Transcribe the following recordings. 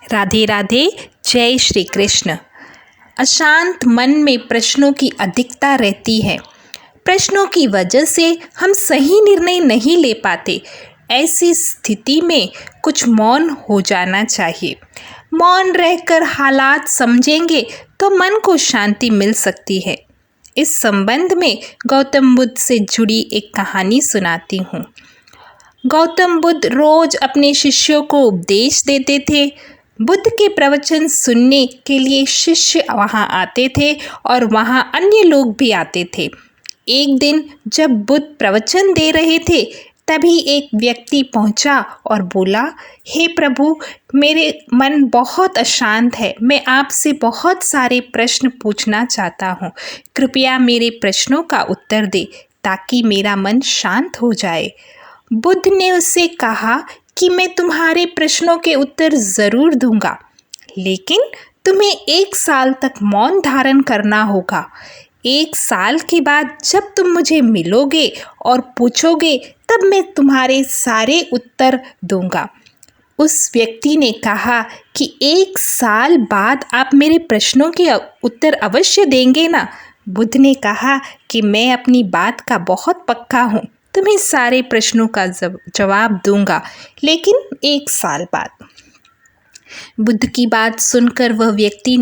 राधे राधे। जय श्री कृष्ण। अशांत मन में प्रश्नों की अधिकता रहती है। प्रश्नों की वजह से हम सही निर्णय नहीं ले पाते। ऐसी स्थिति में कुछ मौन हो जाना चाहिए। मौन रहकर हालात समझेंगे तो मन को शांति मिल सकती है। इस संबंध में गौतम बुद्ध से जुड़ी एक कहानी सुनाती हूँ। गौतम बुद्ध रोज अपने शिष्यों को उपदेश देते थे। बुद्ध के प्रवचन सुनने के लिए शिष्य वहाँ आते थे और वहाँ अन्य लोग भी आते थे। एक दिन जब बुद्ध प्रवचन दे रहे थे तभी एक व्यक्ति पहुँचा और बोला, हे प्रभु, मेरे मन बहुत अशांत है। मैं आपसे बहुत सारे प्रश्न पूछना चाहता हूँ। कृपया मेरे प्रश्नों का उत्तर दे ताकि मेरा मन शांत हो जाए। बुद्ध ने उससे कहा कि मैं तुम्हारे प्रश्नों के उत्तर ज़रूर दूंगा, लेकिन तुम्हें 1 साल तक मौन धारण करना होगा। 1 साल के बाद जब तुम मुझे मिलोगे और पूछोगे तब मैं तुम्हारे सारे उत्तर दूंगा। उस व्यक्ति ने कहा कि 1 साल बाद आप मेरे प्रश्नों के उत्तर अवश्य देंगे ना? बुद्ध ने कहा कि मैं अपनी बात का बहुत पक्का हूँ, तुम्हें सारे प्रश्नों का जवाब दूंगा, लेकिन 1 साल बाद। बुद्ध की बात सुनकर वह व्यक्ति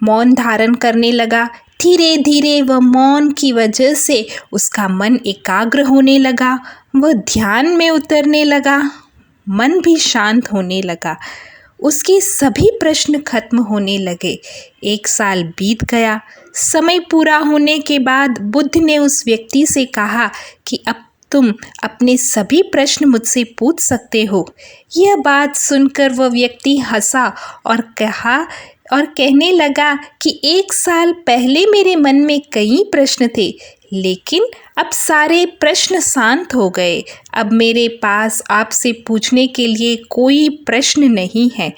मौन धारण करने लगा। धीरे धीरे वह मौन की वजह से उसका मन एकाग्र होने लगा। वह ध्यान में उतरने लगा। मन भी शांत होने लगा। उसके सभी प्रश्न खत्म होने लगे। 1 साल बीत गया। समय पूरा होने के बाद बुद्ध ने उस व्यक्ति से कहा कि अब तुम अपने सभी प्रश्न मुझसे पूछ सकते हो। यह बात सुनकर वह व्यक्ति हंसा और कहने लगा कि 1 साल पहले मेरे मन में कई प्रश्न थे, लेकिन अब सारे प्रश्न शांत हो गए। अब मेरे पास आपसे पूछने के लिए कोई प्रश्न नहीं है।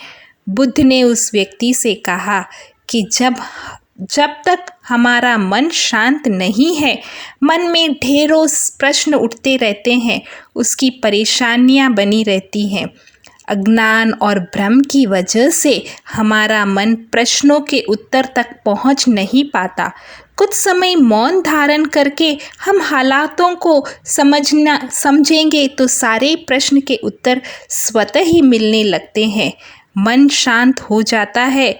बुद्ध ने उस व्यक्ति से कहा कि जब तक हमारा मन शांत नहीं है, मन में ढेरों प्रश्न उठते रहते हैं, उसकी परेशानियां बनी रहती हैं। अज्ञान और भ्रम की वजह से हमारा मन प्रश्नों के उत्तर तक पहुंच नहीं पाता। कुछ समय मौन धारण करके हम हालातों को समझेंगे तो सारे प्रश्न के उत्तर स्वतः ही मिलने लगते हैं। मन शांत हो जाता है,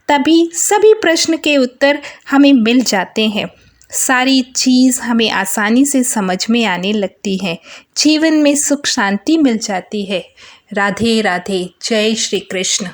तभी सभी प्रश्न के उत्तर हमें मिल जाते हैं। सारी चीज़ हमें आसानी से समझ में आने लगती है। जीवन में सुख शांति मिल जाती है। राधे राधे। जय श्री कृष्ण।